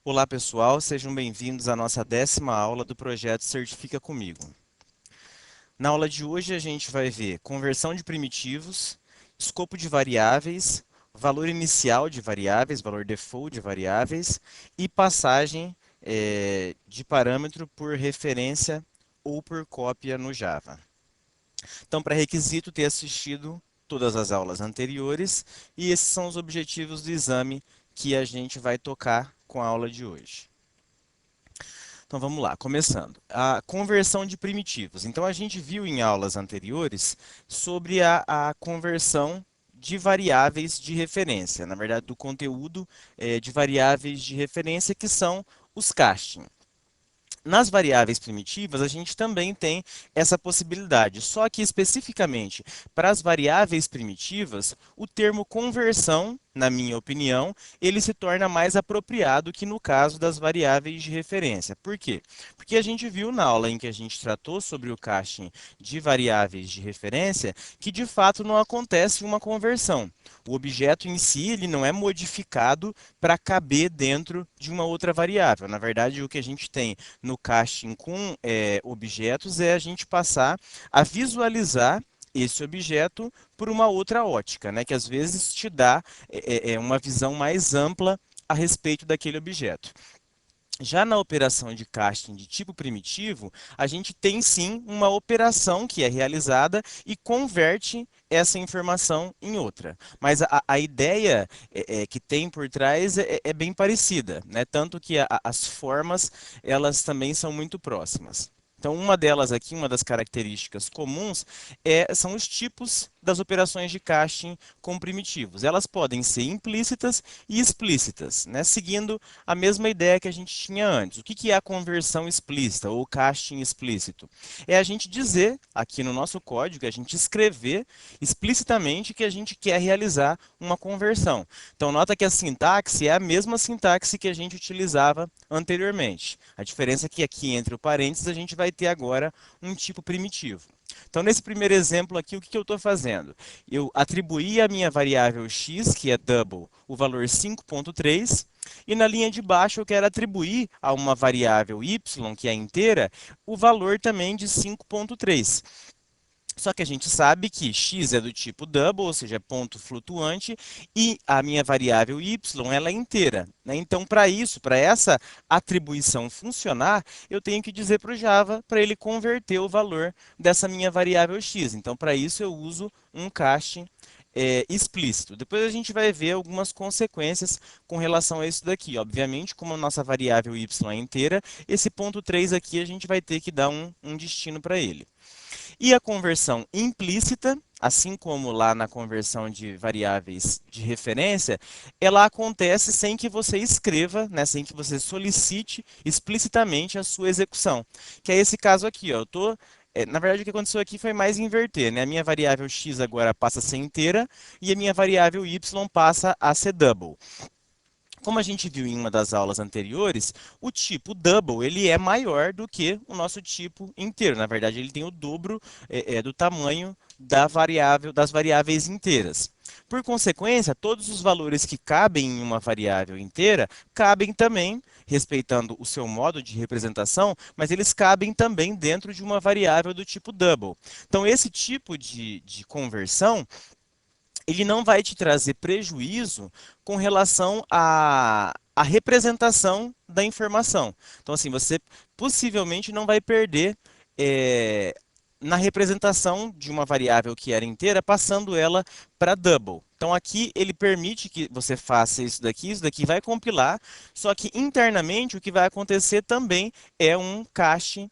Olá pessoal, sejam bem-vindos à nossa 10ª aula do projeto Certifica Comigo. Na aula de hoje a gente vai ver conversão de primitivos, escopo de variáveis, valor inicial de variáveis, valor default de variáveis e passagem de parâmetro por referência ou por cópia no Java. Então, pré-requisito ter assistido todas as aulas anteriores e esses são os objetivos do exame que a gente vai tocar com a aula de hoje. Então vamos lá, começando. A conversão de primitivos. Então a gente viu em aulas anteriores sobre a conversão de variáveis de referência, na verdade do conteúdo de variáveis de referência que são os casting. Nas variáveis primitivas, a gente também tem essa possibilidade, só que especificamente para as variáveis primitivas, o termo conversão, na minha opinião, ele se torna mais apropriado que no caso das variáveis de referência. Por quê? Porque a gente viu na aula em que a gente tratou sobre o casting de variáveis de referência que de fato não acontece uma conversão. O objeto em si ele não é modificado para caber dentro de uma outra variável. Na verdade, o que a gente tem no casting com objetos é a gente passar a visualizar esse objeto por uma outra ótica, né? Que às vezes te dá uma visão mais ampla a respeito daquele objeto. Já na operação de casting de tipo primitivo, a gente tem sim uma operação que é realizada e converte essa informação em outra. Mas a ideia que tem por trás é bem parecida, né? Tanto que as formas elas também são muito próximas. Então, uma delas aqui, uma das características comuns, são os tipos das operações de casting com primitivos. Elas podem ser implícitas e explícitas, né? Seguindo a mesma ideia que a gente tinha antes. O que é a conversão explícita ou casting explícito? É a gente dizer aqui no nosso código, a gente escrever explicitamente que a gente quer realizar uma conversão. Então, nota que a sintaxe é a mesma sintaxe que a gente utilizava anteriormente. A diferença é que aqui entre o parênteses a gente vai ter agora um tipo primitivo. Então, nesse primeiro exemplo aqui, o que eu estou fazendo? Eu atribuí a minha variável x, que é double, o valor 5.3, e na linha de baixo eu quero atribuir a uma variável y, que é inteira, o valor também de 5.3. Só que a gente sabe que x é do tipo double, ou seja, é ponto flutuante, e a minha variável y ela é inteira, né? Então, para isso, para essa atribuição funcionar, eu tenho que dizer para o Java para ele converter o valor dessa minha variável x. Então, para isso, eu uso um casting explícito. Depois a gente vai ver algumas consequências com relação a isso daqui. Obviamente, como a nossa variável y é inteira, esse ponto 3 aqui a gente vai ter que dar um destino para ele. E a conversão implícita, assim como lá na conversão de variáveis de referência, ela acontece sem que você escreva, né, sem que você solicite explicitamente a sua execução. Que é esse caso aqui, ó, na verdade, o que aconteceu aqui foi mais inverter, né? A minha variável x agora passa a ser inteira e a minha variável y passa a ser double. Como a gente viu em uma das aulas anteriores, o tipo double ele é maior do que o nosso tipo inteiro. Na verdade, ele tem o dobro do tamanho das variáveis inteiras. Por consequência, todos os valores que cabem em uma variável inteira cabem também, respeitando o seu modo de representação, mas eles cabem também dentro de uma variável do tipo double. Então, esse tipo de conversão ele não vai te trazer prejuízo com relação à representação da informação. Então, assim, você possivelmente não vai perder eh, na representação de uma variável que era inteira, passando ela para double. Então, aqui ele permite que você faça isso daqui vai compilar, só que internamente o que vai acontecer também é um cache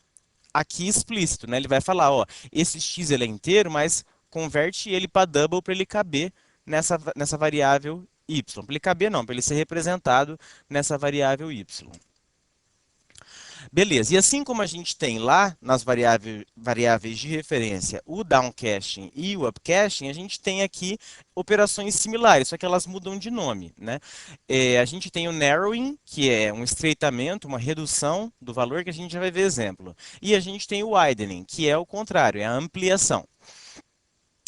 aqui explícito, né? Ele vai falar, ó, esse x ele é inteiro, mas converte ele para double para ele caber nessa variável y. Para ele caber não, para ele ser representado nessa variável y. Beleza, e assim como a gente tem lá nas variáveis de referência o downcaching e o upcaching, a gente tem aqui operações similares, só que elas mudam de nome, né? A gente tem o narrowing, que é um estreitamento, uma redução do valor, que a gente já vai ver exemplo. E a gente tem o widening, que é o contrário, é a ampliação.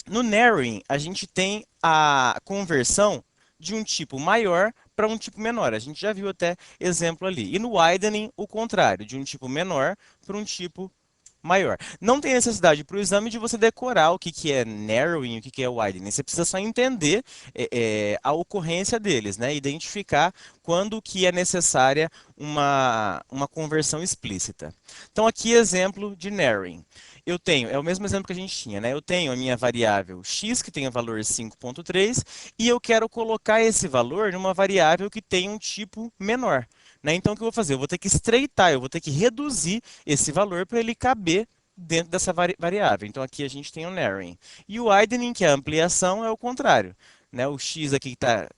No narrowing, a gente tem a conversão de um tipo maior para um tipo menor. A gente já viu até exemplo ali. E no widening, o contrário, de um tipo menor para um tipo maior. Não tem necessidade para o exame de você decorar o que, que é narrowing, o que, que é widening. Você precisa só entender a ocorrência deles, né? Identificar quando que é necessária uma conversão explícita. Então, aqui exemplo de narrowing. Eu tenho, é o mesmo exemplo que a gente tinha, né? Eu tenho a minha variável x, que tem o valor 5.3, e eu quero colocar esse valor numa variável que tem um tipo menor. Né? Então, o que eu vou fazer? Eu vou ter que estreitar, eu vou ter que reduzir esse valor para ele caber dentro dessa variável. Então, aqui a gente tem o narrowing. E o widening, que é a ampliação, é o contrário. Né? O x aqui que está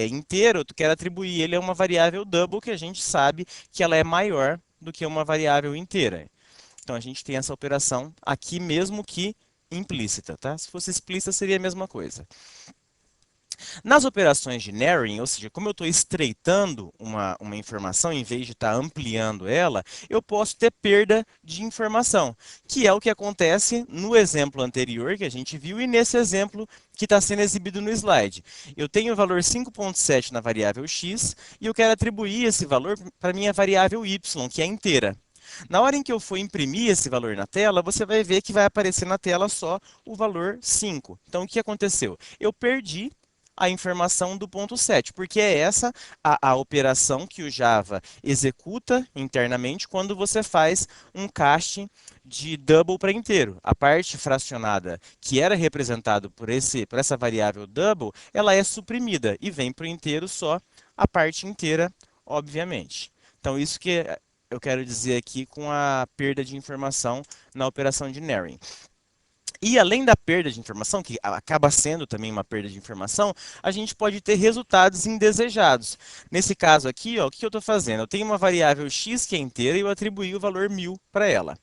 inteiro, tu quer atribuir ele a uma variável double, que a gente sabe que ela é maior do que uma variável inteira. Então, a gente tem essa operação aqui mesmo que implícita. Tá? Se fosse explícita, seria a mesma coisa. Nas operações de narrowing, ou seja, como eu estou estreitando uma informação em vez de estar ampliando ela, eu posso ter perda de informação, que é o que acontece no exemplo anterior que a gente viu e nesse exemplo que está sendo exibido no slide. Eu tenho o valor 5.7 na variável x e eu quero atribuir esse valor para a minha variável y, que é inteira. Na hora em que eu for imprimir esse valor na tela, você vai ver que vai aparecer na tela só o valor 5. Então, o que aconteceu? Eu perdi a informação do ponto 7, porque é essa a operação que o Java executa internamente quando você faz um casting de double para inteiro. A parte fracionada que era representado por essa variável double, ela é suprimida e vem para o inteiro só a parte inteira, obviamente. Então, isso que eu quero dizer aqui com a perda de informação na operação de narrowing. E além da perda de informação, que acaba sendo também uma perda de informação, a gente pode ter resultados indesejados. Nesse caso aqui, ó, o que eu estou fazendo? Eu tenho uma variável x que é inteira e eu atribuí o valor 1000 para ela.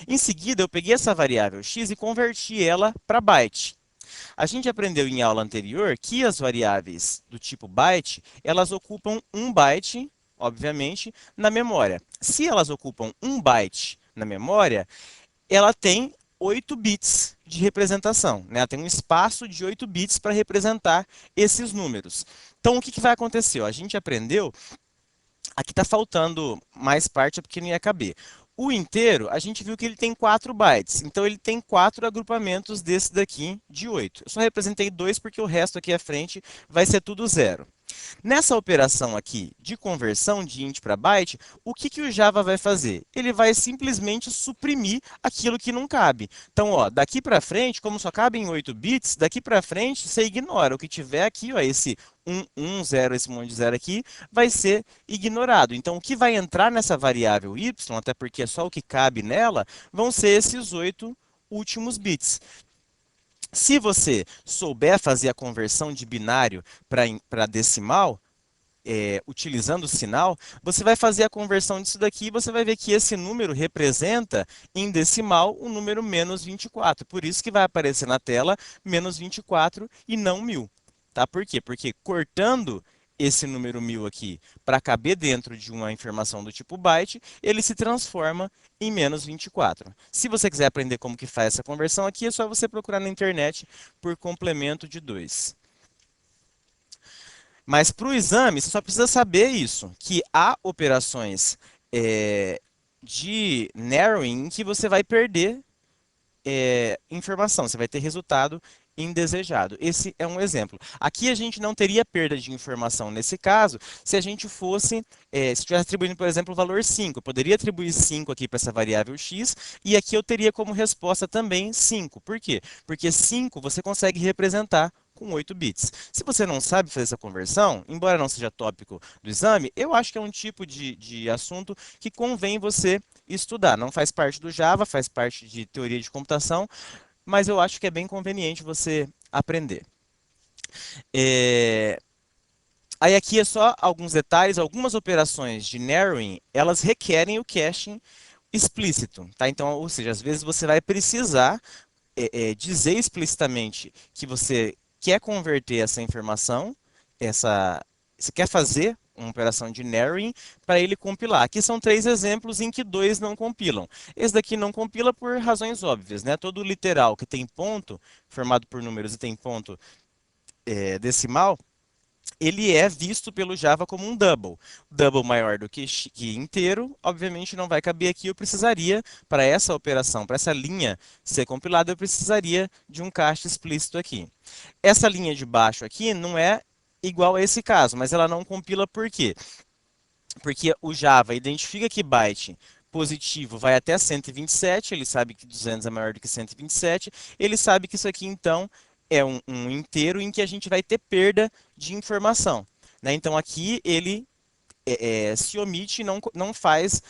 Em seguida, eu peguei essa variável x e converti ela para byte. A gente aprendeu em aula anterior que as variáveis do tipo byte, elas ocupam 1 byte, obviamente, na memória. Se elas ocupam 1 byte na memória, ela tem 8 bits de representação, né? Ela tem um espaço de 8 bits para representar esses números. Então, o que vai acontecer? Ó, a gente aprendeu, aqui está faltando mais parte porque não ia caber. O inteiro, a gente viu que ele tem 4 bytes, então ele tem 4 agrupamentos desse daqui de 8. Eu só representei 2 porque o resto aqui à frente vai ser tudo zero. Nessa operação aqui de conversão de int para byte, o que o Java vai fazer? Ele vai simplesmente suprimir aquilo que não cabe. Então, ó, daqui para frente, como só cabe em 8 bits, daqui para frente você ignora. O que tiver aqui, ó, esse 1, 0, esse monte de zero aqui, vai ser ignorado. Então, o que vai entrar nessa variável y, até porque é só o que cabe nela, vão ser esses 8 últimos bits. Se você souber fazer a conversão de binário para decimal, utilizando o sinal, você vai fazer a conversão disso daqui e você vai ver que esse número representa, em decimal, o número menos 24. Por isso que vai aparecer na tela menos 24 e não 1000. Tá? Por quê? Porque cortando esse número 1000 aqui para caber dentro de uma informação do tipo byte, ele se transforma em menos 24. Se você quiser aprender como que faz essa conversão aqui, é só você procurar na internet por complemento de 2. Mas para o exame, você só precisa saber isso, que há operações de narrowing em que você vai perder informação, você vai ter resultado indesejado. Esse é um exemplo. Aqui a gente não teria perda de informação nesse caso, se a gente fosse, se estivesse atribuindo, por exemplo, o valor 5. Eu poderia atribuir 5 aqui para essa variável x, e aqui eu teria como resposta também 5. Por quê? Porque 5 você consegue representar com 8 bits. Se você não sabe fazer essa conversão, embora não seja tópico do exame, eu acho que é um tipo de assunto que convém você estudar. Não faz parte do Java, faz parte de teoria de computação, mas eu acho que é bem conveniente você aprender. Aí aqui é só alguns detalhes, algumas operações de narrowing, elas requerem o caching explícito, tá? Então, ou seja, às vezes você vai precisar dizer explicitamente que você quer converter essa informação, você quer fazer uma operação de narrowing para ele compilar. Aqui são 3 exemplos em que 2 não compilam. Esse daqui não compila por razões óbvias, né? Todo literal que tem ponto, formado por números e tem ponto decimal, ele é visto pelo Java como um double. Double maior do que inteiro, obviamente não vai caber aqui. Eu precisaria, para essa operação, para essa linha ser compilada, eu precisaria de um cast explícito aqui. Essa linha de baixo aqui não é igual a esse caso, mas ela não compila por quê? Porque o Java identifica que byte positivo vai até 127, ele sabe que 200 é maior do que 127, ele sabe que isso aqui, então, é um inteiro em que a gente vai ter perda de informação. Né? Então, aqui ele se omite e não faz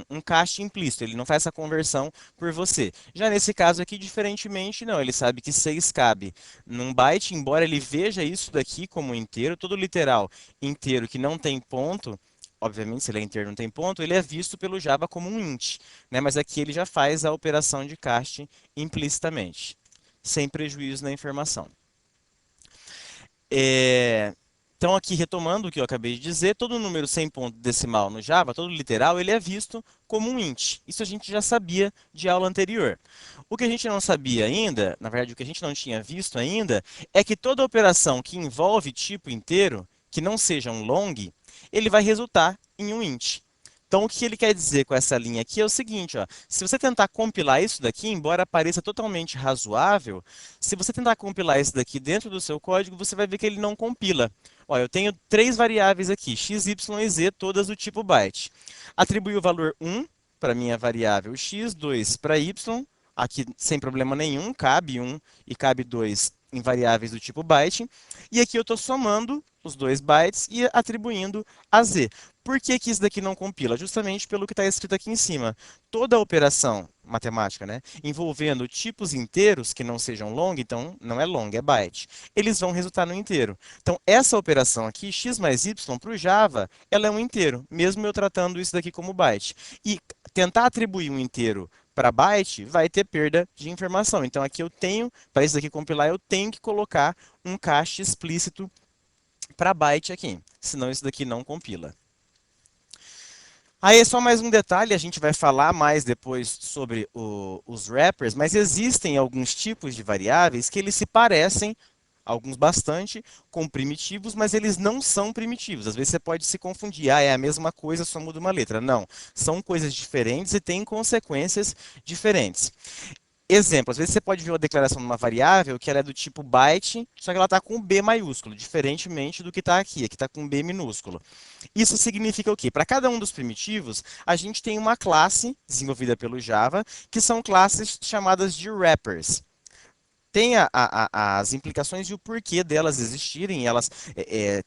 um cache implícito, ele não faz essa conversão por você. Já nesse caso aqui, diferentemente, não, ele sabe que 6 cabe num byte, embora ele veja isso daqui como inteiro, todo literal inteiro que não tem ponto, obviamente se ele é inteiro não tem ponto, ele é visto pelo Java como um int, né? Mas aqui ele já faz a operação de cache implicitamente, sem prejuízo na informação. Então, aqui retomando o que eu acabei de dizer, todo número sem ponto decimal no Java, todo literal, ele é visto como um int. Isso a gente já sabia de aula anterior. O que a gente não sabia ainda, na verdade, o que a gente não tinha visto ainda, é que toda operação que envolve tipo inteiro, que não seja um long, ele vai resultar em um int. Então, o que ele quer dizer com essa linha aqui é o seguinte, ó, se você tentar compilar isso daqui, embora pareça totalmente razoável, se você tentar compilar isso daqui dentro do seu código, você vai ver que ele não compila. Ó, eu tenho três variáveis aqui, x, y e z, todas do tipo byte. Atribuí o valor 1 para minha variável x, 2 para y, aqui sem problema nenhum, cabe 1 e cabe 2 em variáveis do tipo byte. E aqui eu estou somando os dois bytes e atribuindo a z. Por que que isso daqui não compila? Justamente pelo que está escrito aqui em cima. Toda operação matemática, né, envolvendo tipos inteiros que não sejam long, então não é long, é byte, eles vão resultar no inteiro. Então, essa operação aqui, x mais y, para o Java, ela é um inteiro, mesmo eu tratando isso daqui como byte. E tentar atribuir um inteiro para byte vai ter perda de informação. Então, aqui eu tenho, para isso daqui compilar, eu tenho que colocar um cache explícito para byte aqui, senão isso daqui não compila. Aí é só mais um detalhe, a gente vai falar mais depois sobre os wrappers, mas existem alguns tipos de variáveis que eles se parecem, alguns bastante, com primitivos, mas eles não são primitivos. Às vezes você pode se confundir, é a mesma coisa, só muda uma letra. Não, são coisas diferentes e têm consequências diferentes. Exemplo, às vezes você pode ver uma declaração de uma variável que ela é do tipo byte, só que ela está com B maiúsculo, diferentemente do que está aqui está com B minúsculo. Isso significa o quê? Para cada um dos primitivos, a gente tem uma classe desenvolvida pelo Java, que são classes chamadas de wrappers. Tem as implicações e o porquê delas existirem, elas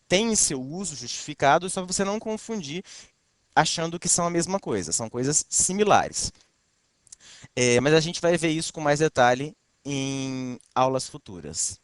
têm seu uso justificado, só você não confundir achando que são a mesma coisa, são coisas similares. Mas a gente vai ver isso com mais detalhe em aulas futuras.